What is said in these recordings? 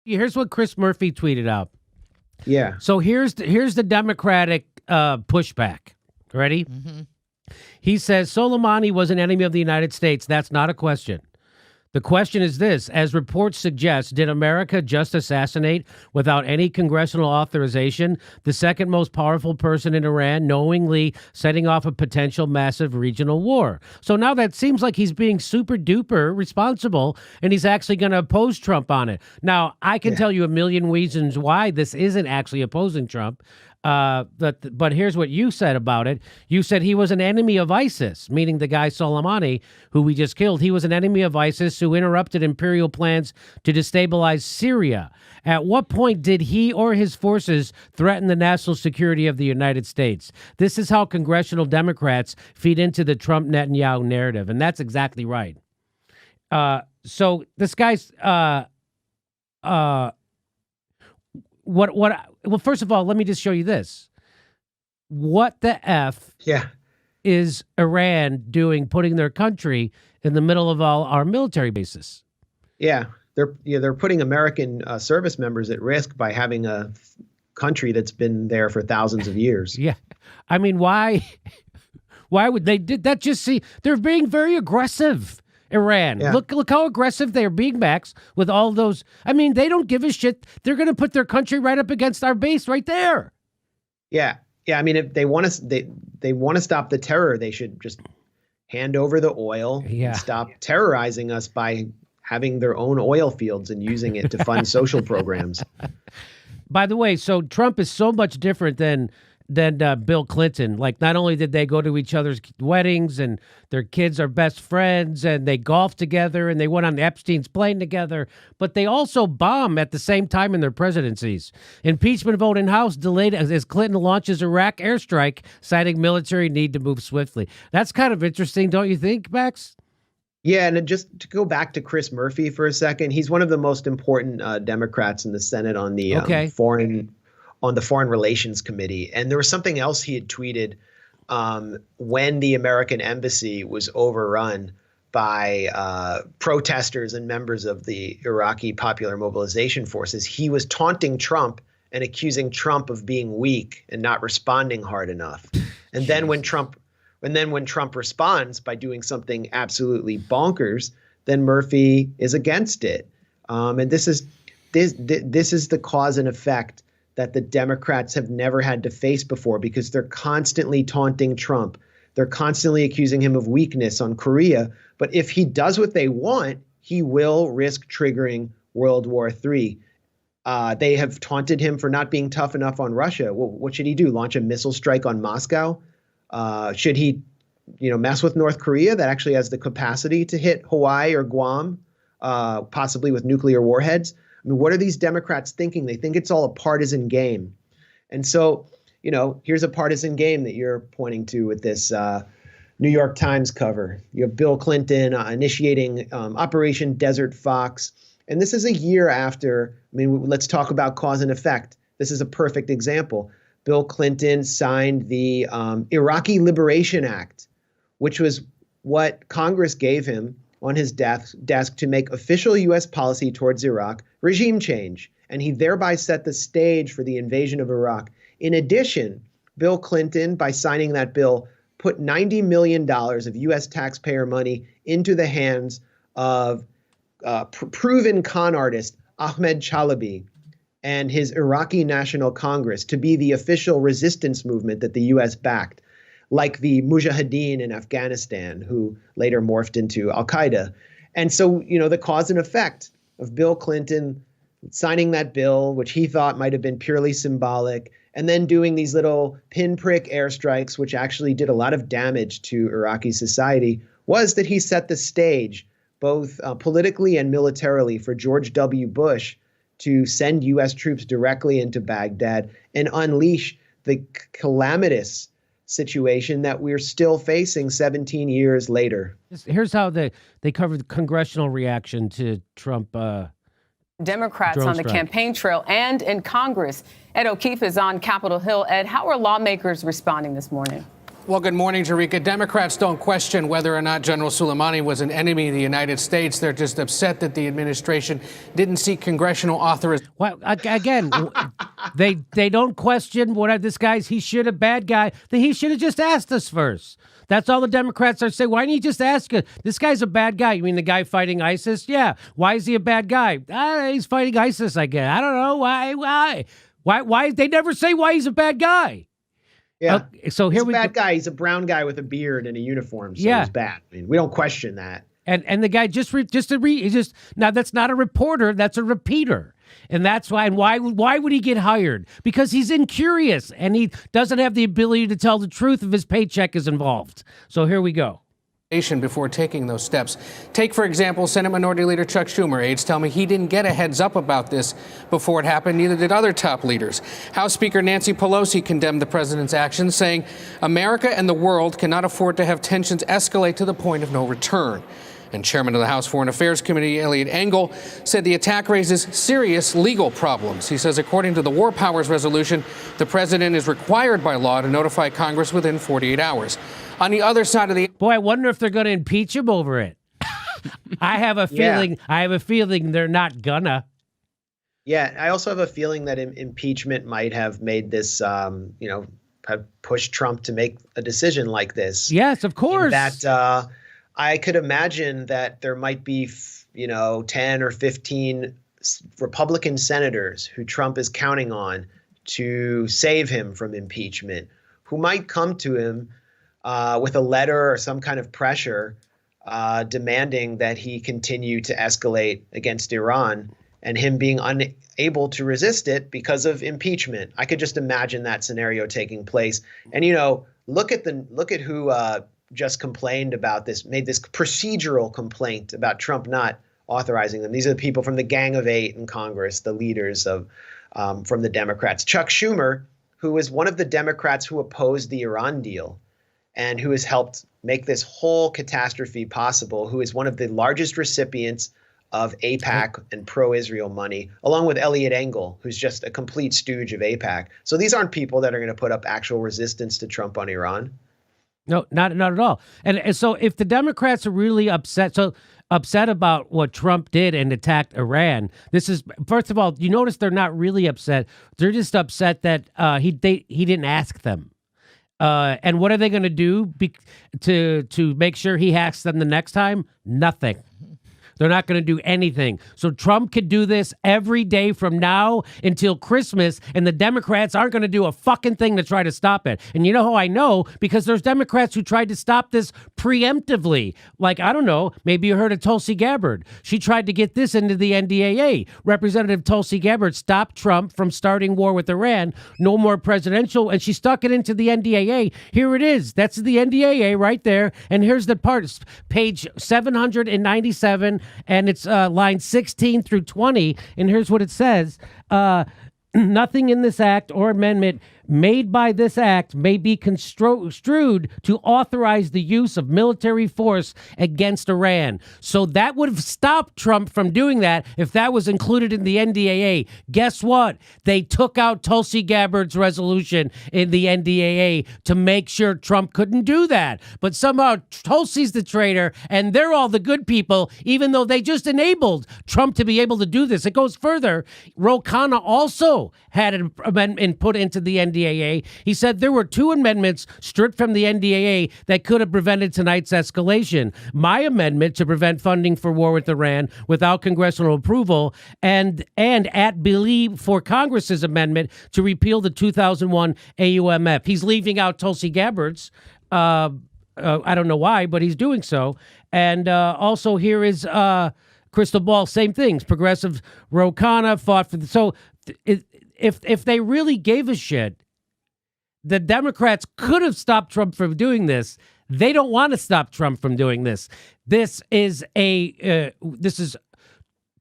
Here's what Chris Murphy tweeted out. Yeah. So here's the Democratic pushback. Ready? Mm-hmm. He says Soleimani was an enemy of the United States. That's not a question. The question is this: as reports suggest, did America just assassinate, without any congressional authorization, the second most powerful person in Iran, knowingly setting off a potential massive regional war? So now that seems like he's being super duper responsible, and he's actually going to oppose Trump on it. Now, I can tell you a million reasons why this isn't actually opposing Trump. But here's what you said about it. You said he was an enemy of ISIS, meaning the guy Soleimani, who we just killed. He was an enemy of ISIS who interrupted imperial plans to destabilize Syria. At what point did he or his forces threaten the national security of the United States? This is how congressional Democrats feed into the Trump-Netanyahu narrative, and that's exactly right. So this guy's well, first of all, let me just show you this. What the F is Iran doing, putting their country in the middle of all our military bases? Yeah, they're putting American service members at risk by having a country that's been there for thousands of years. Yeah. I mean, why would they did that? Just see, they're being very aggressive. Iran. Yeah. Look how aggressive they're being, Max, with all those. I mean, they don't give a shit. They're going to put their country right up against our base right there. Yeah. I mean, if they want to, they want to stop the terror, they should just hand over the oil and stop terrorizing us by having their own oil fields and using it to fund social programs. By the way, so Trump is so much different than Bill Clinton. Like, not only did they go to each other's weddings and their kids are best friends and they golf together and they went on Epstein's plane together, but they also bomb at the same time in their presidencies. Impeachment vote in House delayed as Clinton launches Iraq airstrike, citing military need to move swiftly. That's kind of interesting, don't you think, Max? Yeah, and just to go back to Chris Murphy for a second, he's one of the most important Democrats in the Senate on the Foreign Relations Committee. And there was something else he had tweeted when the American embassy was overrun by protesters and members of the Iraqi Popular Mobilization Forces. He was taunting Trump and accusing Trump of being weak and not responding hard enough. And then when Trump responds by doing something absolutely bonkers, then Murphy is against it. And this is the cause and effect that the Democrats have never had to face before, because they're constantly taunting Trump. They're constantly accusing him of weakness on Korea. But if he does what they want, he will risk triggering World War III. They have taunted him for not being tough enough on Russia. Well, what should he do? Launch a missile strike on Moscow? Should he, mess with North Korea that actually has the capacity to hit Hawaii or Guam, possibly with nuclear warheads? I mean, what are these Democrats thinking? They think it's all a partisan game. And so, here's a partisan game that you're pointing to with this New York Times cover. You have Bill Clinton initiating Operation Desert Fox. And this is a year after, let's talk about cause and effect. This is a perfect example. Bill Clinton signed the Iraqi Liberation Act, which was what Congress gave him on his desk to make official U.S. policy towards Iraq regime change. And he thereby set the stage for the invasion of Iraq. In addition, Bill Clinton, by signing that bill, put $90 million of U.S. taxpayer money into the hands of proven con artist Ahmed Chalabi and his Iraqi National Congress to be the official resistance movement that the U.S. backed, like the Mujahideen in Afghanistan, who later morphed into Al-Qaeda. And so, the cause and effect of Bill Clinton signing that bill, which he thought might have been purely symbolic, and then doing these little pinprick airstrikes, which actually did a lot of damage to Iraqi society, was that he set the stage, both politically and militarily, for George W. Bush to send U.S. troops directly into Baghdad and unleash the calamitous situation that we're still facing 17 years later. Here's how they covered the congressional reaction to Trump. Democrats on the campaign trail and in Congress. Ed O'Keefe is on Capitol Hill. Ed, how are lawmakers responding this morning? Well, good morning, Jerika. Democrats don't question whether or not General Soleimani was an enemy of the United States. They're just upset that the administration didn't seek congressional authorization. Well, again, they don't question what this guy's. He should have bad guy. He should have just asked us first. That's all the Democrats are saying. Why didn't you just ask us? This guy's a bad guy. You mean the guy fighting ISIS? Yeah. Why is he a bad guy? He's fighting ISIS, I guess. I don't know. Why? They never say why he's a bad guy. Yeah. So he's a bad guy. He's a brown guy with a beard and a uniform. So he's bad. I mean, we don't question that. And the guy now that's not a reporter. That's a repeater. And that's why. And why would he get hired? Because he's incurious and he doesn't have the ability to tell the truth if his paycheck is involved. So here we go. Before taking those steps. Take, for example, Senate Minority Leader Chuck Schumer. Aides tell me he didn't get a heads up about this before it happened. Neither did other top leaders. House Speaker Nancy Pelosi condemned the president's actions, saying America and the world cannot afford to have tensions escalate to the point of no return. And Chairman of the House Foreign Affairs Committee, Eliot Engel, said the attack raises serious legal problems. He says, according to the War Powers Resolution, the president is required by law to notify Congress within 48 hours. On the other side of the... Boy, I wonder if they're going to impeach him over it. I have a feeling. Yeah. I have a feeling they're not gonna. Yeah, I also have a feeling that impeachment might have made this, have pushed Trump to make a decision like this. Yes, of course. That I could imagine that there might be, 10 or 15 Republican senators who Trump is counting on to save him from impeachment, who might come to him with a letter or some kind of pressure demanding that he continue to escalate against Iran, and him being unable to resist it because of impeachment. I could just imagine that scenario taking place. And, look at who just complained about this, made this procedural complaint about Trump not authorizing them. These are the people from the Gang of Eight in Congress, the leaders of from the Democrats. Chuck Schumer, who was one of the Democrats who opposed the Iran deal and who has helped make this whole catastrophe possible, who is one of the largest recipients of AIPAC and pro-Israel money, along with Eliot Engel, who's just a complete stooge of AIPAC. So these aren't people that are going to put up actual resistance to Trump on Iran. No, not at all. And so if the Democrats are really upset about what Trump did and attacked Iran, this is, first of all, you notice they're not really upset. They're just upset that he didn't ask them. And what are they going to do to make sure he asks them the next time? Nothing. They're not going to do anything. So Trump could do this every day from now until Christmas, and the Democrats aren't going to do a fucking thing to try to stop it. And you know how I know? Because there's Democrats who tried to stop this preemptively. Like, I don't know, maybe you heard of Tulsi Gabbard. She tried to get this into the NDAA. Representative Tulsi Gabbard stopped Trump from starting war with Iran. No more presidential, and she stuck it into the NDAA. Here it is. That's the NDAA right there. And here's the part, page 797. And it's line 16 through 20. And here's what it says. Nothing in this act or amendment made by this act may be construed to authorize the use of military force against Iran. So that would have stopped Trump from doing that if that was included in the NDAA. Guess what? They took out Tulsi Gabbard's resolution in the NDAA to make sure Trump couldn't do that. But somehow Tulsi's the traitor and they're all the good people, even though they just enabled Trump to be able to do this. It goes further. Ro Khanna also had an amendment put into the NDAA. He said there were 2 amendments stripped from the NDAA that could have prevented tonight's escalation. My amendment to prevent funding for war with Iran without congressional approval, and at belief for Congress's amendment to repeal the 2001 AUMF. He's leaving out Tulsi Gabbard's. I don't know why, but he's doing so. And also here is Crystal Ball, same things. Progressive Ro Khanna fought for the... So if they really gave a shit, the Democrats could have stopped Trump from doing this. They don't want to stop Trump from doing this. This is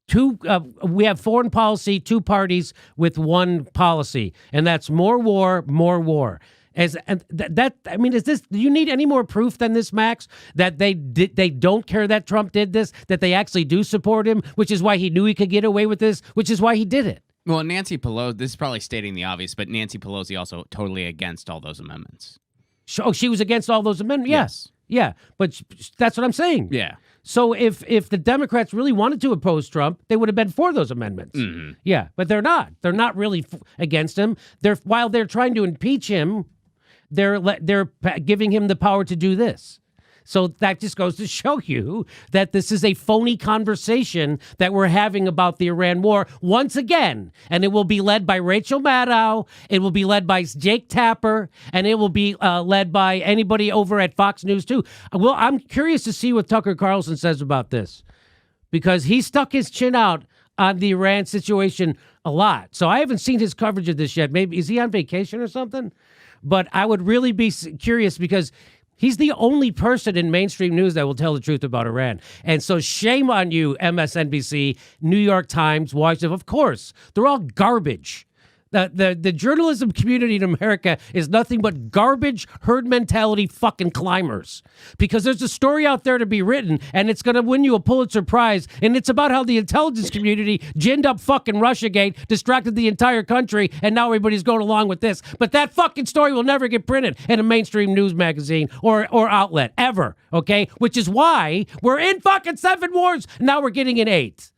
two. We have foreign policy, 2 parties with 1 policy, and that's more war, more war. Is this? Do you need any more proof than this, Max? That they don't care that Trump did this, that they actually do support him, which is why he knew he could get away with this, which is why he did it. Well, Nancy Pelosi, this is probably stating the obvious, but Nancy Pelosi also totally against all those amendments. Oh, she was against all those amendments? Yes. Yeah, but that's what I'm saying. Yeah. So if the Democrats really wanted to oppose Trump, they would have been for those amendments. Mm-hmm. Yeah, but they're not. They're not really against him. While they're trying to impeach him, they're giving him the power to do this. So that just goes to show you that this is a phony conversation that we're having about the Iran war once again. And it will be led by Rachel Maddow. It will be led by Jake Tapper. And it will be led by anybody over at Fox News, too. Well, I'm curious to see what Tucker Carlson says about this, because he stuck his chin out on the Iran situation a lot. So I haven't seen his coverage of this yet. Maybe is he on vacation or something? But I would really be curious, because he's the only person in mainstream news that will tell the truth about Iran. And so shame on you, MSNBC, New York Times, Washington. Of course, they're all garbage. The journalism community in America is nothing but garbage, herd mentality fucking climbers. Because there's a story out there to be written, and it's going to win you a Pulitzer Prize, and it's about how the intelligence community ginned up fucking Russiagate, distracted the entire country, and now everybody's going along with this. But that fucking story will never get printed in a mainstream news magazine or outlet, ever, okay? Which is why we're in fucking 7 wars, now we're getting in 8.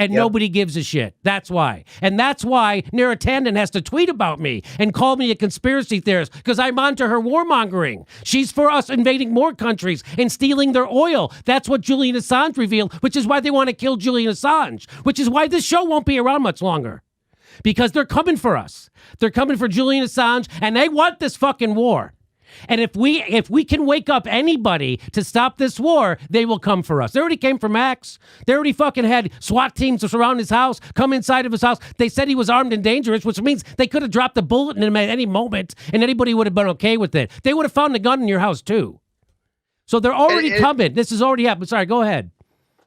And nobody gives a shit. That's why. And that's why Neera Tanden has to tweet about me and call me a conspiracy theorist, because I'm onto her warmongering. She's for us invading more countries and stealing their oil. That's what Julian Assange revealed, which is why they want to kill Julian Assange, which is why this show won't be around much longer. Because they're coming for us. They're coming for Julian Assange, and they want this fucking war. And if we can wake up anybody to stop this war, they will come for us. They already came for Max. They already fucking had SWAT teams to surround his house, come inside of his house. They said he was armed and dangerous, which means they could have dropped a bullet in him at any moment, and anybody would have been okay with it. They would have found a gun in your house, too. So they're already coming. This has already happened. Sorry, go ahead.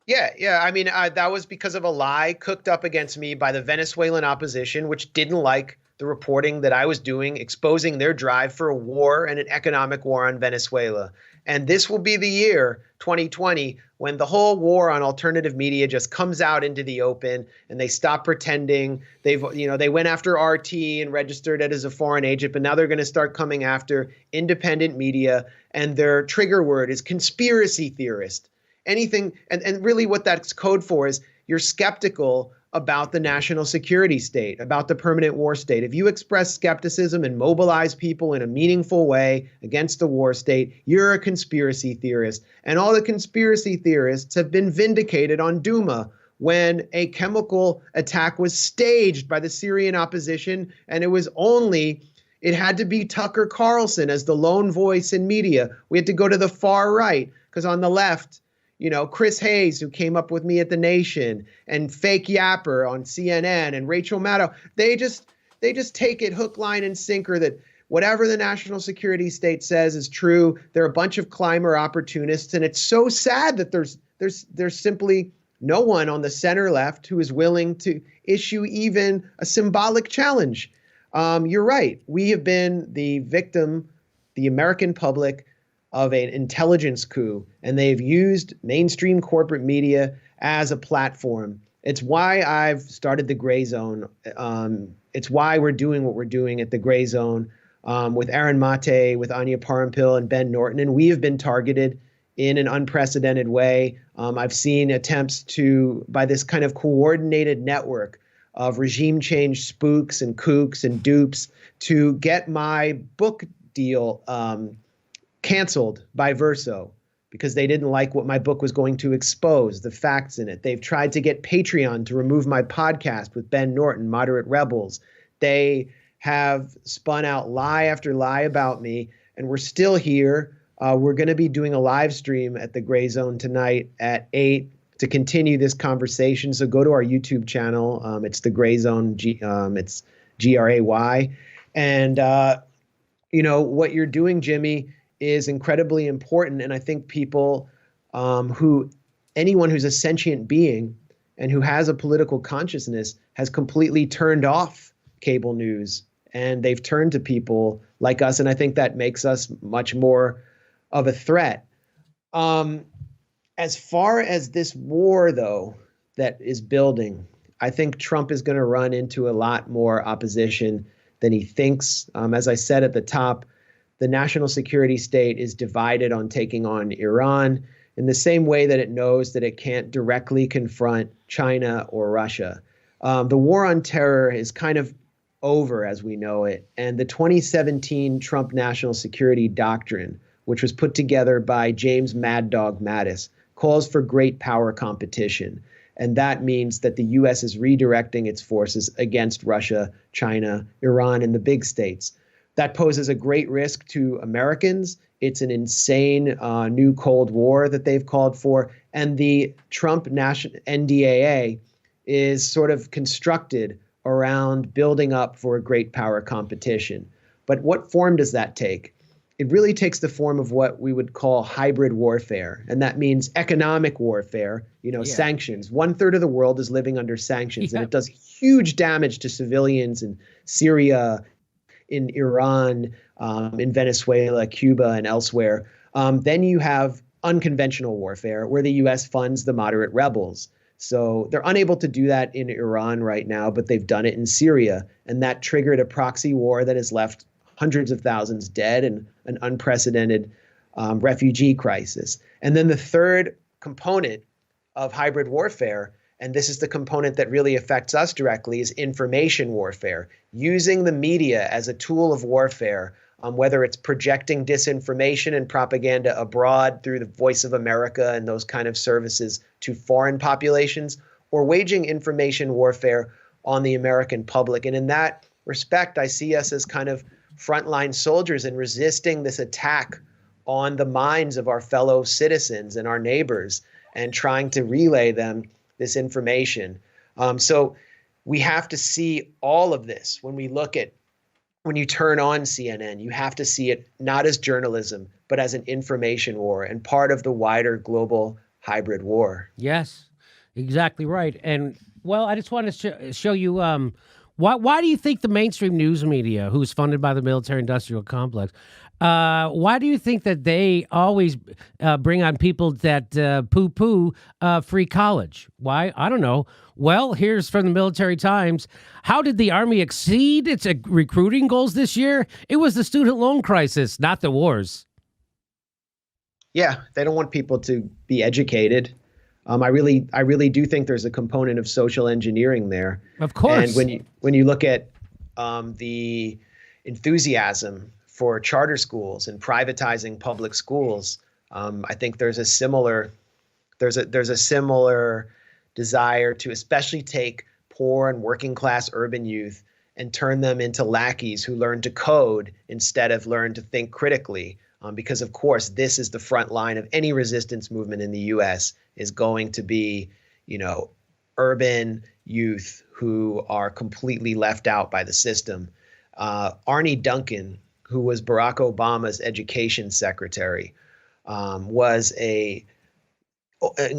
Yeah. I mean, that was because of a lie cooked up against me by the Venezuelan opposition, which didn't like the reporting that I was doing, exposing their drive for a war and an economic war on Venezuela. And this will be the year, 2020, when the whole war on alternative media just comes out into the open and they stop pretending. They went after RT and registered it as a foreign agent, but now they're going to start coming after independent media. And their trigger word is conspiracy theorist. Anything, and really what that's code for is you're skeptical about the national security state, about the permanent war state. If you express skepticism and mobilize people in a meaningful way against the war state, you're a conspiracy theorist. And all the conspiracy theorists have been vindicated on Duma when a chemical attack was staged by the Syrian opposition, and it had to be Tucker Carlson as the lone voice in media. We had to go to the far right, because on the left, Chris Hayes, who came up with Me at The Nation, and Fake Yapper on CNN, and Rachel Maddow, they just take it hook, line, and sinker that whatever the national security state says is true. They're a bunch of climber opportunists, and it's so sad that there's simply no one on the center left who is willing to issue even a symbolic challenge. You're right. We have been the victim, the American public, of an intelligence coup, and they've used mainstream corporate media as a platform. It's why I've started the Gray Zone. It's why we're doing what we're doing at the Gray Zone with Aaron Mate, with Anya Parampil, and Ben Norton, and we have been targeted in an unprecedented way. I've seen attempts by this kind of coordinated network of regime change spooks and kooks and dupes to get my book deal canceled by Verso because they didn't like what my book was going to expose, the facts in it. They've tried to get Patreon to remove my podcast with Ben Norton, Moderate Rebels. They have spun out lie after lie about me, and we're still here. We're going to be doing a live stream at the Gray Zone tonight at 8 to continue this conversation. So go to our YouTube channel. It's the Gray Zone. It's GRAY. And, what you're doing, Jimmy, is incredibly important. And I think people anyone who's a sentient being and who has a political consciousness has completely turned off cable news, and they've turned to people like us. And I think that makes us much more of a threat. As far as this war, though, that is building, I think Trump is going to run into a lot more opposition than he thinks. As I said at the top, the national security state is divided on taking on Iran in the same way that it knows that it can't directly confront China or Russia. The war on terror is kind of over as we know it. And the 2017 Trump National Security Doctrine, which was put together by James Mad Dog Mattis, calls for great power competition. And that means that the U.S. is redirecting its forces against Russia, China, Iran, and the big states. That poses a great risk to Americans. It's an insane new Cold War that they've called for. And the Trump NDAA is sort of constructed around building up for a great power competition. But what form does that take? It really takes the form of what we would call hybrid warfare. And that means economic warfare, sanctions. 1/3 of the world is living under sanctions, and it does huge damage to civilians in Syria, in Iran, in Venezuela, Cuba, and elsewhere. Then you have unconventional warfare, where the U.S. funds the moderate rebels. So they're unable to do that in Iran right now, but they've done it in Syria. And that triggered a proxy war that has left hundreds of thousands dead and an unprecedented refugee crisis. And then the third component of hybrid warfare, and this is the component that really affects us directly, is information warfare, using the media as a tool of warfare, whether it's projecting disinformation and propaganda abroad through the Voice of America and those kind of services to foreign populations, or waging information warfare on the American public. And in that respect, I see us as kind of frontline soldiers in resisting this attack on the minds of our fellow citizens and our neighbors and trying to relay them this information. So we have to see all of this when you turn on CNN. You have to see it not as journalism, but as an information war and part of the wider global hybrid war. Yes, exactly right. And well, I just want to show you why do you think the mainstream news media, who's funded by the military-industrial complex, why do you think that they always bring on people that poo-poo free college? Why? I don't know. Well, here's from the Military Times. How did the Army exceed its recruiting goals this year? It was the student loan crisis, not the wars. Yeah, they don't want people to be educated. I really do think there's a component of social engineering there. Of course. And when you look at the enthusiasm for charter schools and privatizing public schools, I think there's a similar desire to especially take poor and working class urban youth and turn them into lackeys who learn to code instead of learn to think critically. Because, of course, this is the front line of any resistance movement in the U.S. is going to be, urban youth who are completely left out by the system. Arne Duncan, who was Barack Obama's education secretary, was an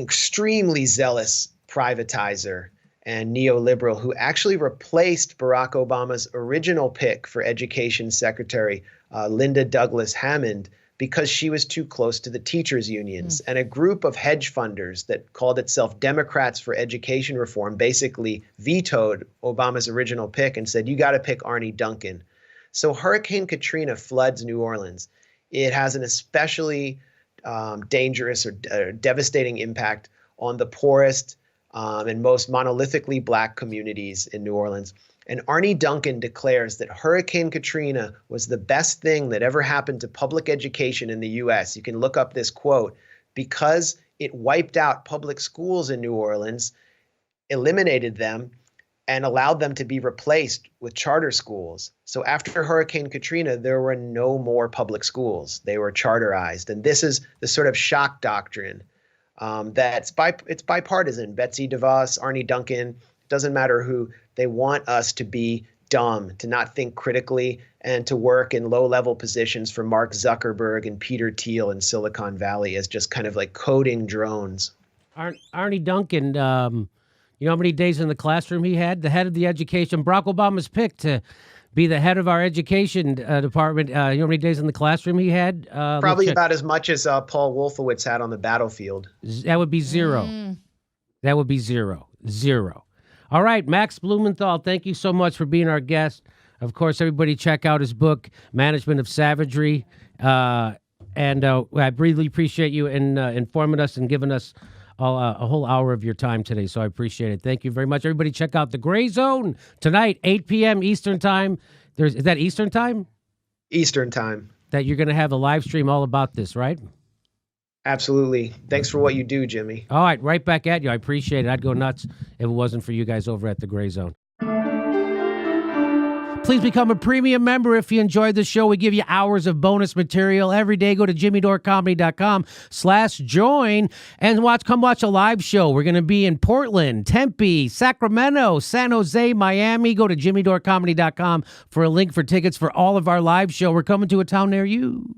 extremely zealous privatizer and neoliberal who actually replaced Barack Obama's original pick for education secretary, Linda Douglas Hammond, because she was too close to the teachers' unions. And a group of hedge funders that called itself Democrats for Education Reform basically vetoed Obama's original pick and said, you got to pick Arne Duncan. So Hurricane Katrina floods New Orleans. It has an especially dangerous or devastating impact on the poorest and most monolithically Black communities in New Orleans. And Arne Duncan declares that Hurricane Katrina was the best thing that ever happened to public education in the U.S. You can look up this quote, because it wiped out public schools in New Orleans, eliminated them, and allowed them to be replaced with charter schools. So after Hurricane Katrina, there were no more public schools. They were charterized. And this is the sort of shock doctrine it's bipartisan. Betsy DeVos, Arne Duncan, doesn't matter who. They want us to be dumb, to not think critically, and to work in low-level positions for Mark Zuckerberg and Peter Thiel in Silicon Valley as just kind of like coding drones. Arne Duncan, you know how many days in the classroom he had? The head of the education. Barack Obama's picked to be the head of our education department. You know how many days in the classroom he had? Probably about as much as Paul Wolfowitz had on the battlefield. That would be zero. That would be zero. All right, Max Blumenthal, thank you so much for being our guest. Of course, everybody check out his book, Management of Savagery. I really appreciate you in informing us and giving us a whole hour of your time today. So I appreciate it. Thank you very much. Everybody check out The Gray Zone tonight, 8 p.m. Eastern Time. Is that Eastern Time? Eastern Time. That you're going to have a live stream all about this, right? Absolutely. Thanks for what you do, Jimmy. All right, right back at you. I appreciate it. I'd go nuts if it wasn't for you guys over at The Gray Zone. Please become a premium member if you enjoyed the show. We give you hours of bonus material every day. Go to jimmydorecomedy.com/join and come watch a live show. We're going to be in Portland, Tempe, Sacramento, San Jose, Miami. Go to jimmydorecomedy.com for a link for tickets for all of our live show. We're coming to a town near you.